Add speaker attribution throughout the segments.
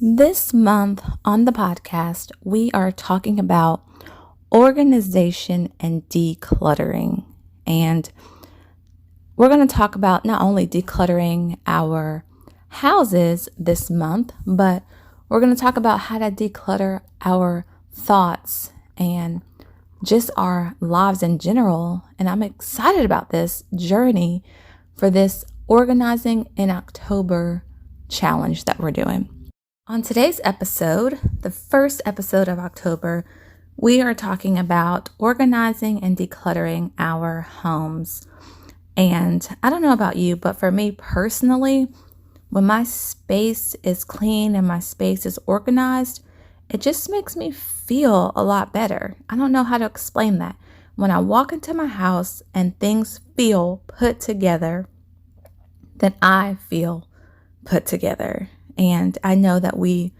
Speaker 1: This month on the podcast, we are talking about organization and decluttering. And we're going to talk about not only decluttering our houses this month, but we're going to talk about how to declutter our thoughts and just our lives in general. And I'm excited about this journey for this Organizing in October challenge that we're doing. On today's episode, the first episode of October, we are talking about organizing and decluttering our homes. And I don't know about you, but for me personally, when my space is clean and my space is organized, it just makes me feel a lot better. I don't know how to explain that. When I walk into my house and things feel put together, then I feel put together. And I know that we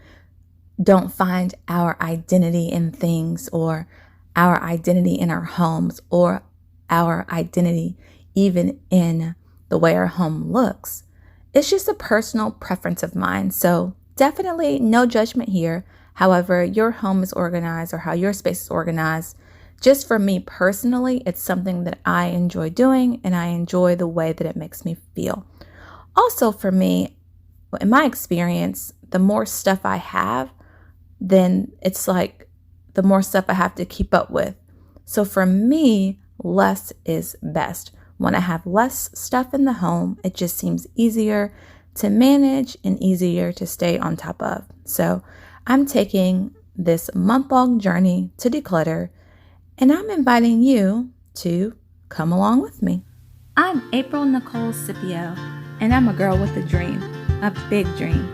Speaker 1: don't find our identity in things or our identity in our homes or our identity even in the way our home looks. It's just a personal preference of mine. So definitely no judgment here. However, your home is organized or how your space is organized. Just for me personally, it's something that I enjoy doing and I enjoy the way that it makes me feel. Also for me, in my experience, the more stuff I have, then it's like the more stuff I have to keep up with. So for me, less is best. When I have less stuff in the home, it just seems easier to manage and easier to stay on top of. So I'm taking this month-long journey to declutter, and I'm inviting you to come along with me. I'm April Nicole Scipio, and I'm a girl with a dream. A big dream.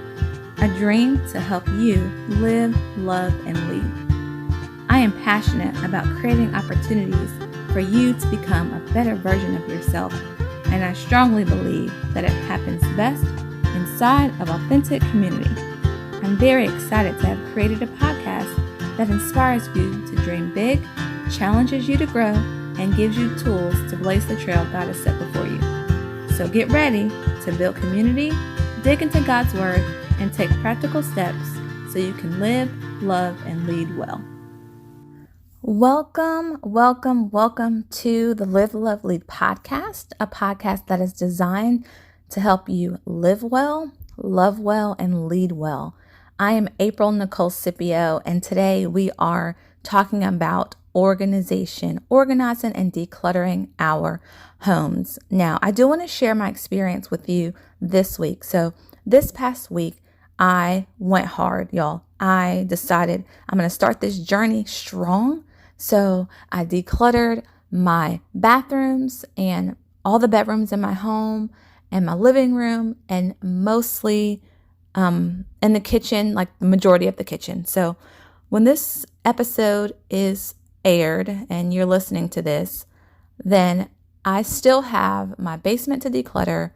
Speaker 1: A dream to help you live, love, and lead. I am passionate about creating opportunities for you to become a better version of yourself, and I strongly believe that it happens best inside of authentic community. I'm very excited to have created a podcast that inspires you to dream big, challenges you to grow, and gives you tools to blaze the trail God has set before you. So get ready to build community, dig into God's Word, and take practical steps so you can live, love, and lead well. Welcome to the Live, Love, Lead podcast, a podcast that is designed to help you live well, love well, and lead well. I am April Nicole Scipio, and today we are talking about organizing and decluttering our homes. Now, I do want to share my experience with you this week. So this past week, I went hard, y'all. I decided I'm going to start this journey strong. So I decluttered my bathrooms and all the bedrooms in my home and my living room and mostly in the kitchen, like the majority of the kitchen. So when this episode is aired and you're listening to this, then I still have my basement to declutter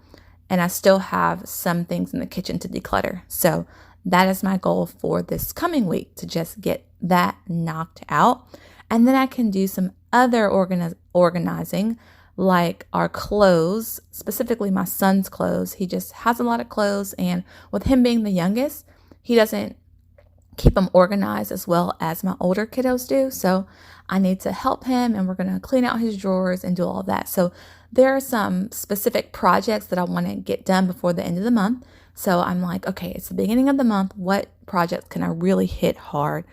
Speaker 1: and I still have some things in the kitchen to declutter. So that is my goal for this coming week, to just get that knocked out. And then I can do some other organizing, like our clothes, specifically my son's clothes. He just has a lot of clothes, and with him being the youngest, he doesn't keep them organized as well as my older kiddos do. So I need to help him, and we're going to clean out his drawers and do all of that. So there are some specific projects that I want to get done before the end of the month. So I'm like, okay, it's the beginning of the month. What projects can I really hit hard?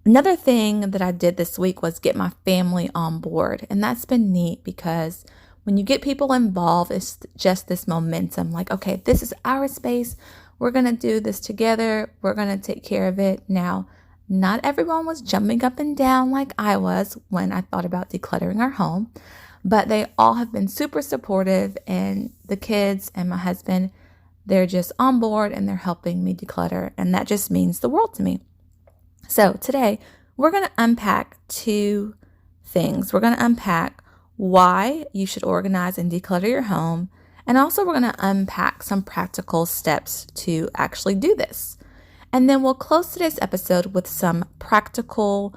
Speaker 1: Another thing that I did this week was get my family on board. And that's been neat because when you get people involved, it's just this momentum. Like, okay, this is our space. We're going to do this together. We're going to take care of it. Now, not everyone was jumping up and down like I was when I thought about decluttering our home, but they all have been super supportive, and the kids and my husband, they're just on board and they're helping me declutter. And that just means the world to me. So today we're going to unpack two things. We're going to unpack why you should organize and declutter your home. And also we're going to unpack some practical steps to actually do this. And then we'll close today's episode with some practical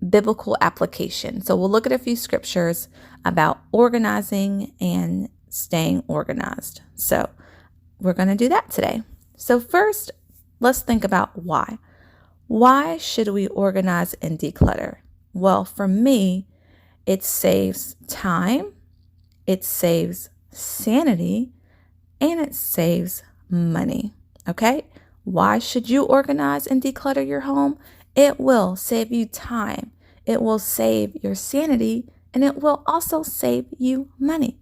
Speaker 1: biblical application. So we'll look at a few scriptures about organizing and staying organized. So we're going to do that today. So first, let's think about why. Why should we organize and declutter? Well, for me, it saves time, it saves sanity, and it saves money. Okay? Why should you organize and declutter your home? It will save you time, it will save your sanity, and it will also save you money.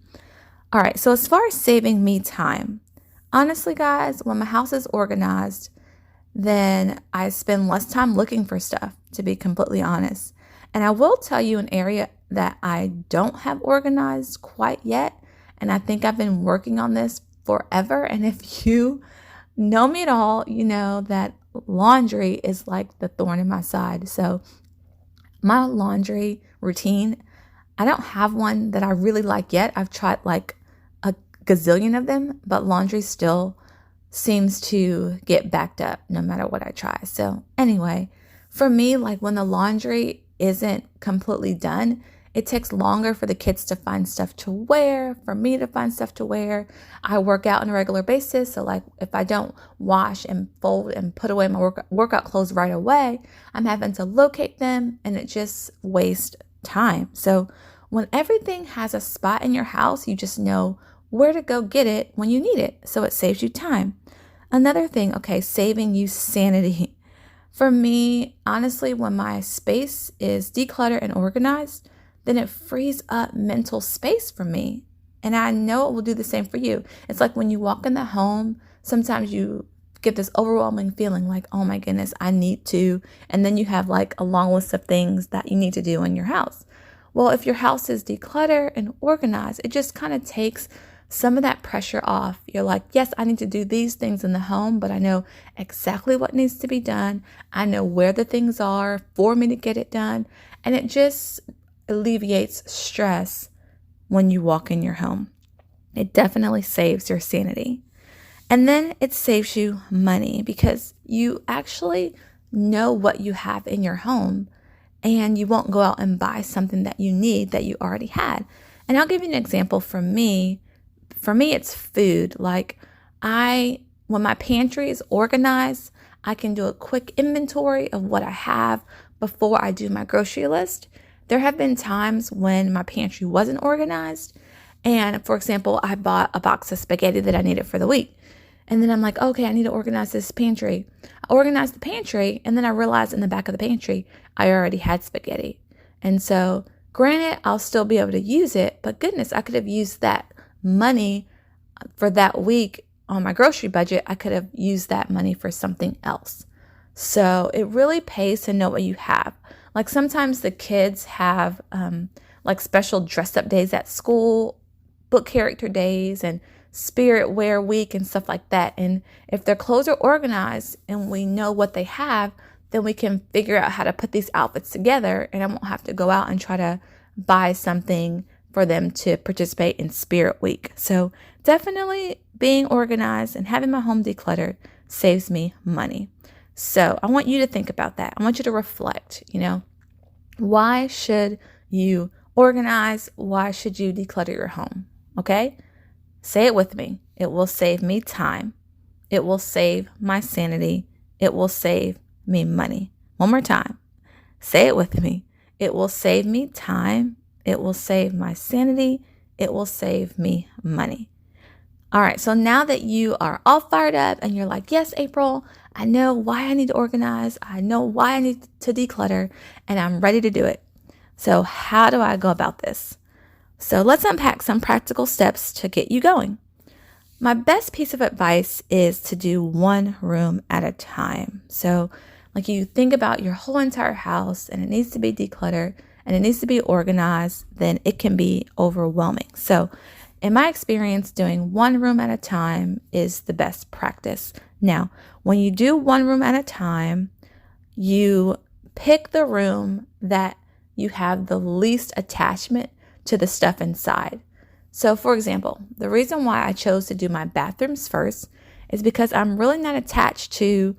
Speaker 1: All right, so as far as saving me time, honestly, guys, when my house is organized, then I spend less time looking for stuff, to be completely honest. And I will tell you an area that I don't have organized quite yet. And I think I've been working on this forever. And if you know me at all, you know that laundry is like the thorn in my side. So my laundry routine, I don't have one that I really like yet. I've tried like a gazillion of them, but laundry still seems to get backed up no matter what I try. So anyway, for me, like when the laundry isn't completely done, it takes longer for the kids to find stuff to wear, for me to find stuff to wear. I work out on a regular basis. So like if I don't wash and fold and put away my workout clothes right away, I'm having to locate them and it just wastes time. So when everything has a spot in your house, you just know where to go get it when you need it. So it saves you time. Another thing, okay, saving you sanity. For me, honestly, when my space is decluttered and organized, then it frees up mental space for me. And I know it will do the same for you. It's like when you walk in the home, sometimes you get this overwhelming feeling like, oh my goodness, I need to. And then you have like a long list of things that you need to do in your house. Well, if your house is decluttered and organized, it just kind of takes some of that pressure off. You're like, yes, I need to do these things in the home, but I know exactly what needs to be done. I know where the things are for me to get it done. And it just alleviates stress when you walk in your home. It definitely saves your sanity. And then it saves you money because you actually know what you have in your home and you won't go out and buy something that you need that you already had. And I'll give you an example from me. For me, it's food. Like when my pantry is organized, I can do a quick inventory of what I have before I do my grocery list. There have been times when my pantry wasn't organized. And for example, I bought a box of spaghetti that I needed for the week. And then I'm like, okay, I need to organize this pantry. I organized the pantry, and then I realized in the back of the pantry, I already had spaghetti. And so, granted, I'll still be able to use it, but goodness, I could have used that money for that week on my grocery budget. I could have used that money for something else. So it really pays to know what you have. Like sometimes the kids have like special dress up days at school, book character days, and spirit wear week and stuff like that. And if their clothes are organized and we know what they have, then we can figure out how to put these outfits together, and I won't have to go out and try to buy something for them to participate in Spirit Week. So definitely being organized and having my home decluttered saves me money. So I want you to think about that. I want you to reflect, why should you organize? Why should you declutter your home? Okay? Say it with me. It will save me time. It will save my sanity. It will save me money. One more time. Say it with me. It will save me time. It will save my sanity. It will save me money. All right, so now that you are all fired up and you're like, yes, April, I know why I need to organize. I know why I need to declutter, and I'm ready to do it. So how do I go about this? So let's unpack some practical steps to get you going. My best piece of advice is to do one room at a time. So like you think about your whole entire house and it needs to be decluttered and it needs to be organized, then it can be overwhelming. So in my experience, doing one room at a time is the best practice. Now, when you do one room at a time, you pick the room that you have the least attachment to the stuff inside. So for example, the reason why I chose to do my bathrooms first is because I'm really not attached to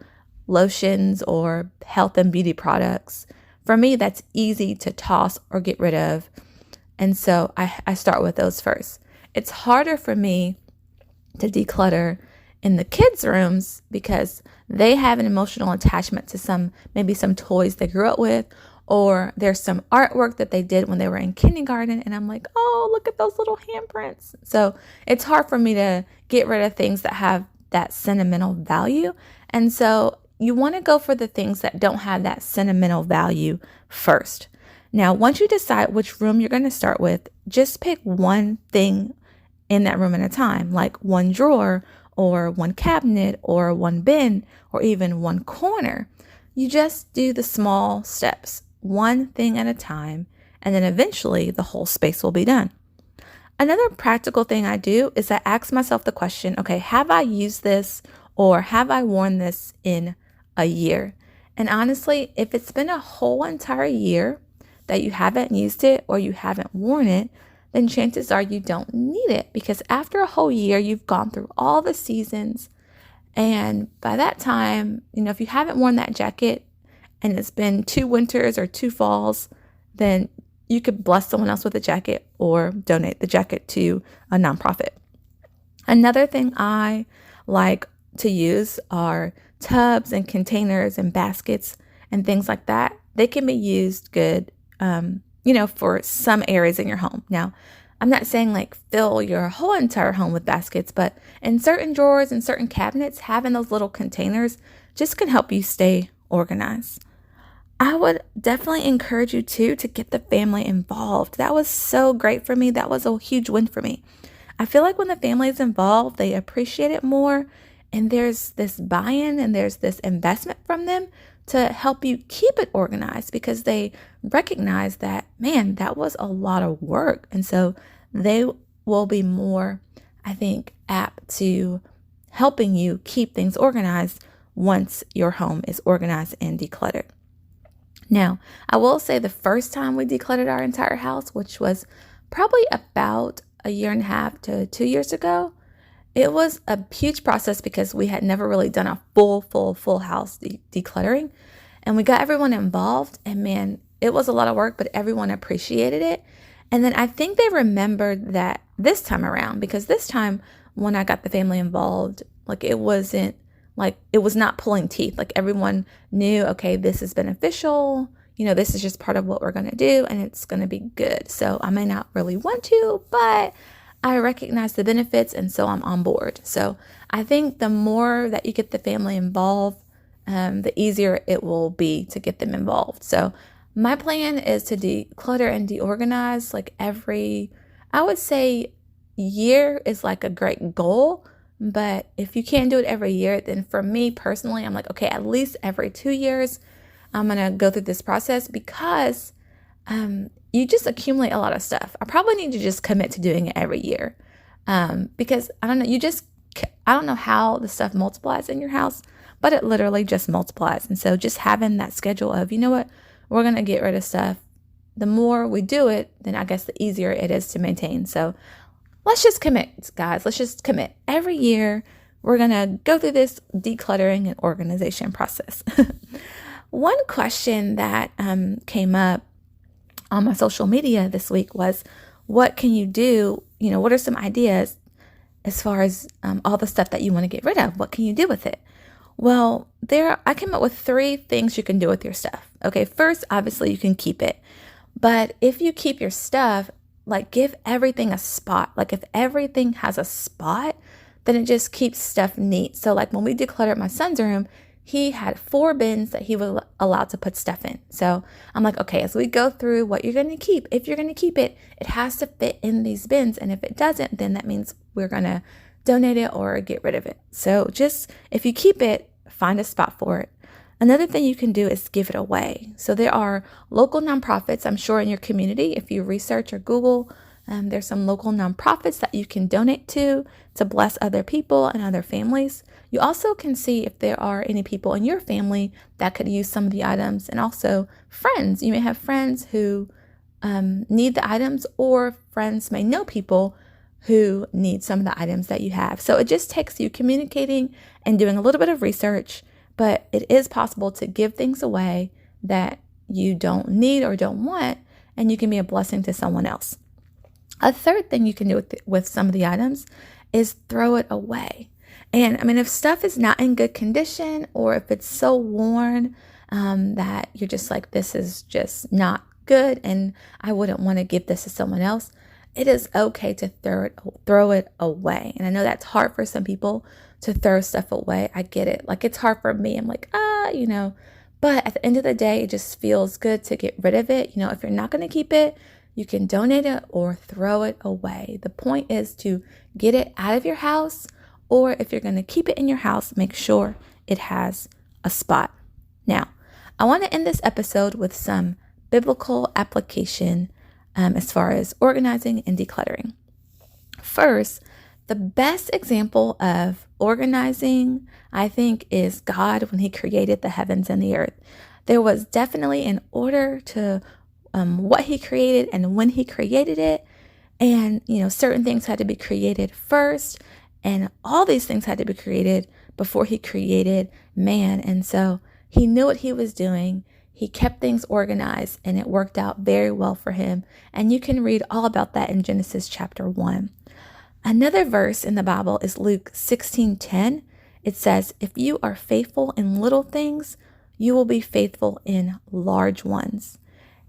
Speaker 1: lotions or health and beauty products. For me, that's easy to toss or get rid of. And so I start with those first. It's harder for me to declutter in the kids' rooms because they have an emotional attachment to maybe some toys they grew up with, or there's some artwork that they did when they were in kindergarten. And I'm like, oh, look at those little handprints. So it's hard for me to get rid of things that have that sentimental value. And so you want to go for the things that don't have that sentimental value first. Now, once you decide which room you're going to start with, just pick one thing in that room at a time, like one drawer or one cabinet or one bin or even one corner. You just do the small steps, one thing at a time, and then eventually the whole space will be done. Another practical thing I do is I ask myself the question, okay, have I used this or have I worn this in a year? And honestly, if it's been a whole entire year that you haven't used it or you haven't worn it, then chances are you don't need it, because after a whole year, you've gone through all the seasons. And by that time, if you haven't worn that jacket and it's been 2 winters or 2 falls, then you could bless someone else with a jacket or donate the jacket to a nonprofit. Another thing I like to use are tubs and containers and baskets and things like that. They can be used good, for some areas in your home. Now, I'm not saying like fill your whole entire home with baskets, but in certain drawers and certain cabinets, having those little containers just can help you stay organized. I would definitely encourage you to get the family involved. That was so great for me. That was a huge win for me. I feel like when the family is involved, they appreciate it more, and there's this buy-in and there's this investment from them to help you keep it organized, because they recognize that, man, that was a lot of work. And so they will be more, I think, apt to helping you keep things organized once your home is organized and decluttered. Now, I will say the first time we decluttered our entire house, which was probably about 1.5 to 2 years ago, it was a huge process because we had never really done a full house decluttering. And we got everyone involved, and man, it was a lot of work, but everyone appreciated it. And then I think they remembered that this time around, because this time when I got the family involved, it was not pulling teeth. Like everyone knew, okay, this is beneficial. This is just part of what we're going to do, and it's going to be good. So I may not really want to, but I recognize the benefits, and so I'm on board. So I think the more that you get the family involved, the easier it will be to get them involved. So my plan is to declutter and deorganize I would say year is like a great goal. But if you can't do it every year, then for me personally, I'm like, okay, at least every 2 years, I'm going to go through this process, because you just accumulate a lot of stuff. I probably need to just commit to doing it every year, because I don't know, I don't know how the stuff multiplies in your house, but it literally just multiplies. And so just having that schedule of, what, we're going to get rid of stuff. The more we do it, then I guess the easier it is to maintain. So let's just commit, guys. Let's just commit. Every year, we're going to go through this decluttering and organization process. One question that came up on my social media this week was, what can you do? What are some ideas as far as all the stuff that you want to get rid of? What can you do with it? Well, I came up with 3 things you can do with your stuff. Okay, first, obviously, you can keep it. But if you keep your stuff, give everything a spot. If everything has a spot, then it just keeps stuff neat. So when we decluttered my son's room, he had 4 bins that he was allowed to put stuff in. So I'm like, okay, as we go through what you're going to keep, if you're going to keep it, it has to fit in these bins. And if it doesn't, then that means we're going to donate it or get rid of it. So just, if you keep it, find a spot for it. Another thing you can do is give it away. So there are local nonprofits, I'm sure in your community, if you research or Google, there's some local nonprofits that you can donate to bless other people and other families. You also can see if there are any people in your family that could use some of the items, and also friends. You may have friends who need the items, or friends may know people who need some of the items that you have. So it just takes you communicating and doing a little bit of research, but it is possible to give things away that you don't need or don't want, and you can be a blessing to someone else. A third thing you can do with some of the items is throw it away. And I mean, if stuff is not in good condition, or if it's so worn that you're just like, this is just not good and I wouldn't want to give this to someone else, it is okay to throw it away. And I know that's hard for some people to throw stuff away. I get it. Like, it's hard for me. I'm like, but at the end of the day, it just feels good to get rid of it. If you're not going to keep it, you can donate it or throw it away. The point is to get it out of your house, or if you're going to keep it in your house, make sure it has a spot. Now, I want to end this episode with some biblical application as far as organizing and decluttering. First, the best example of organizing, I think, is God when he created the heavens and the earth. There was definitely an order to what he created and when he created it. And, certain things had to be created first. And all these things had to be created before he created man. And so he knew what he was doing. He kept things organized, and it worked out very well for him. And you can read all about that in Genesis chapter 1. Another verse in the Bible is Luke 16:10. It says, if you are faithful in little things, you will be faithful in large ones.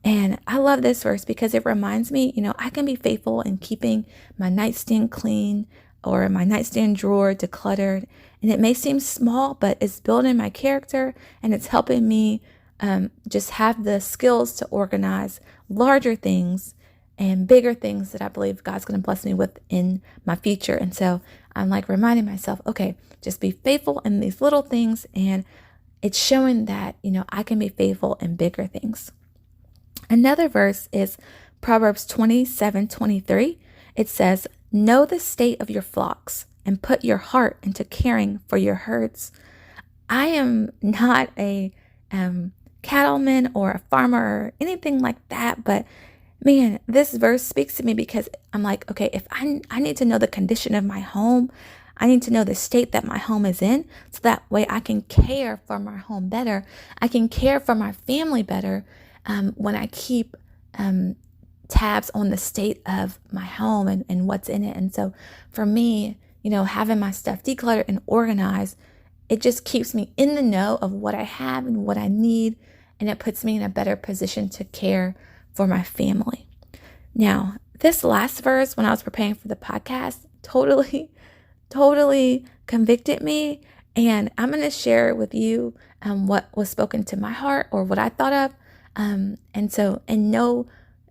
Speaker 1: And I love this verse because it reminds me, I can be faithful in keeping my nightstand clean or my nightstand drawer decluttered. And it may seem small, but it's building my character, and it's helping me just have the skills to organize larger things and bigger things that I believe God's going to bless me with in my future. And so I'm like reminding myself, okay, just be faithful in these little things. And it's showing that, I can be faithful in bigger things. Another verse is Proverbs 27:23. It says, know the state of your flocks and put your heart into caring for your herds. I am not a cattleman or a farmer or anything like that, but man, this verse speaks to me because I'm like, okay, if I need to know the condition of my home, I need to know the state that my home is in, so that way I can care for my home better. I can care for my family better when I keep tabs on the state of my home and what's in it. And so for me, having my stuff decluttered and organized, it just keeps me in the know of what I have and what I need, and it puts me in a better position to care for my family. Now, this last verse, when I was preparing for the podcast, totally convicted me, and I'm going to share with you what was spoken to my heart or what I thought of. And so in no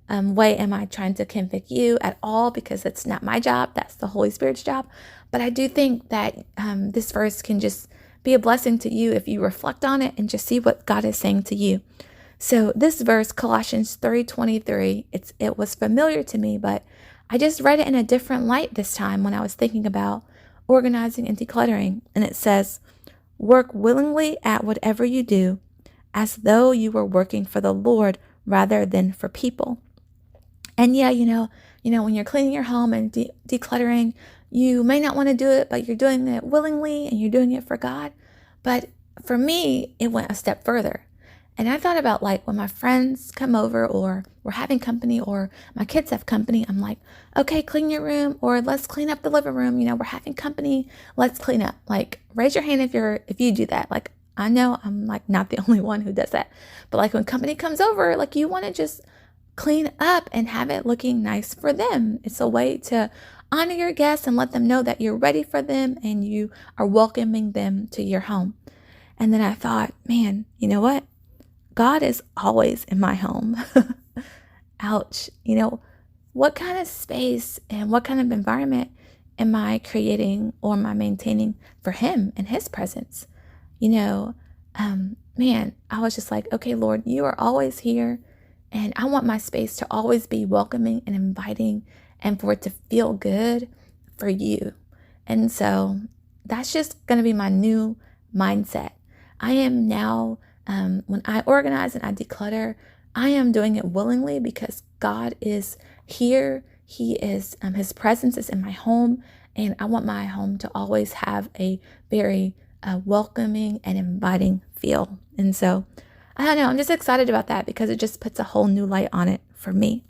Speaker 1: way am I trying to convict you at all, because it's not my job. That's the Holy Spirit's job. But I do think that this verse can just be a blessing to you if you reflect on it and just see what God is saying to you. So this verse, Colossians 3:23, it was familiar to me, but I just read it in a different light this time when I was thinking about organizing and decluttering. And it says, work willingly at whatever you do, as though you were working for the Lord rather than for people. And yeah, when you're cleaning your home and decluttering, you may not want to do it, but you're doing it willingly and you're doing it for God. But for me, it went a step further. And I thought about, like, when my friends come over or we're having company or my kids have company, I'm like, okay, clean your room, or let's clean up the living room. We're having company. Let's clean up. Like, raise your hand if you do that. Like, I know I'm like not the only one who does that, but like when company comes over, like you want to just clean up and have it looking nice for them. It's a way to honor your guests and let them know that you're ready for them and you are welcoming them to your home. And then I thought, man, you know what? God is always in my home. Ouch. What kind of space and what kind of environment am I creating or am I maintaining for him and his presence? Man, I was just like, okay, Lord, you are always here. And I want my space to always be welcoming and inviting and for it to feel good for you. And so that's just going to be my new mindset. I am now, when I organize and I declutter, I am doing it willingly because God is here. He is, his presence is in my home. And I want my home to always have a very welcoming and inviting feel. And so, I don't know, I'm just excited about that because it just puts a whole new light on it for me.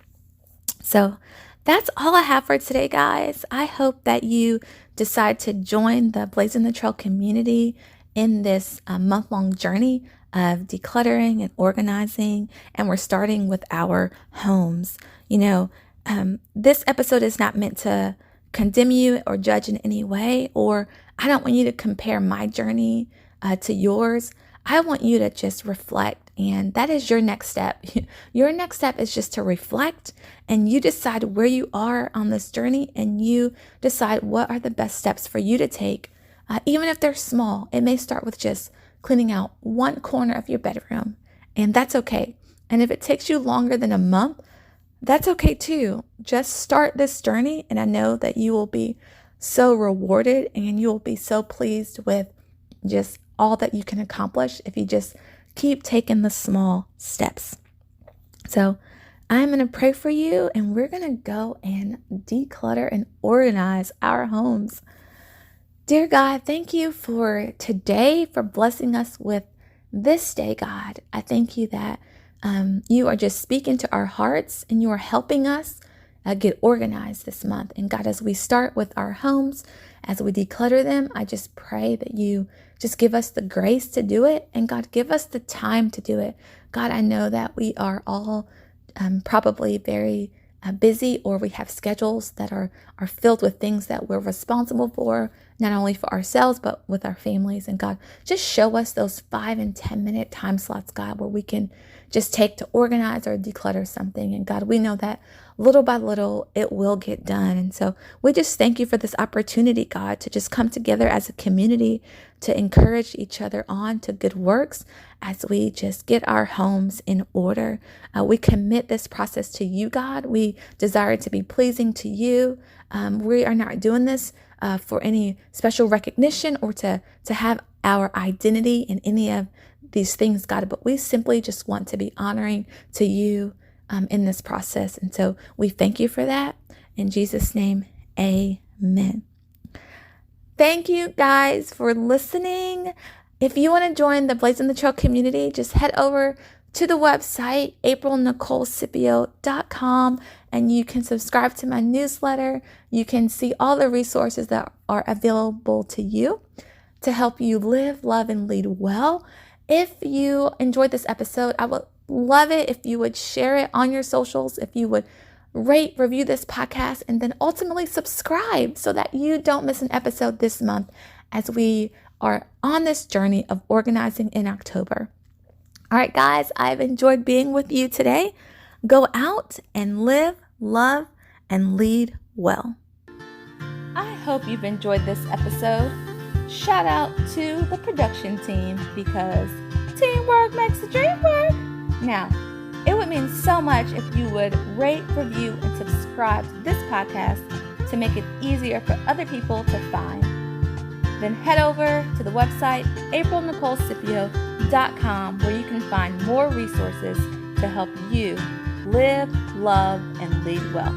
Speaker 1: So that's all I have for today, guys. I hope that you decide to join the Blazing the Trail community in this month-long journey of decluttering and organizing. And we're starting with our homes. This episode is not meant to condemn you or judge in any way, or I don't want you to compare my journey to yours. I want you to just reflect, and that is your next step. Your next step is just to reflect, and you decide where you are on this journey, and you decide what are the best steps for you to take, even if they're small. It may start with just cleaning out one corner of your bedroom, and that's okay. And if it takes you longer than a month, that's okay too. Just start this journey, and I know that you will be so rewarded, and you will be so pleased with just all that you can accomplish if you just keep taking the small steps. So I'm going to pray for you, and we're going to go and declutter and organize our homes. Dear God, thank you for today, for blessing us with this day, God. I thank you that you are just speaking to our hearts, and you are helping us get organized this month. And God, as we start with our homes, as we declutter them, I just pray that you just give us the grace to do it. And God, give us the time to do it. God, I know that we are all probably very busy, or we have schedules that are filled with things that we're responsible for, not only for ourselves, but with our families. And God, just show us those 5 and 10 minute time slots, God, where we can just take to organize or declutter something. And God, we know that little by little, it will get done. And so we just thank you for this opportunity, God, to just come together as a community to encourage each other on to good works as we just get our homes in order. We commit this process to you, God. We desire to be pleasing to you. We are not doing this for any special recognition or to have our identity in any of these things, God, but we simply just want to be honoring to you in this process. And so we thank you for that. In Jesus' name, amen. Thank you guys for listening. If you want to join the Blazing the Trail community, just head over to the website, aprilnicolescipio.com, and you can subscribe to my newsletter. You can see all the resources that are available to you to help you live, love, and lead well. If you enjoyed this episode, I would love it if you would share it on your socials, if you would rate, review this podcast, and then ultimately subscribe so that you don't miss an episode this month as we are on this journey of organizing in October. All right, guys, I've enjoyed being with you today. Go out and live, love, and lead well. I hope you've enjoyed this episode. Shout out to the production team, because teamwork makes the dream work. Now, it would mean so much if you would rate, review, and subscribe to this podcast to make it easier for other people to find. Then head over to the website, aprilnicolescipio.com, where you can find more resources to help you live, love, and lead well.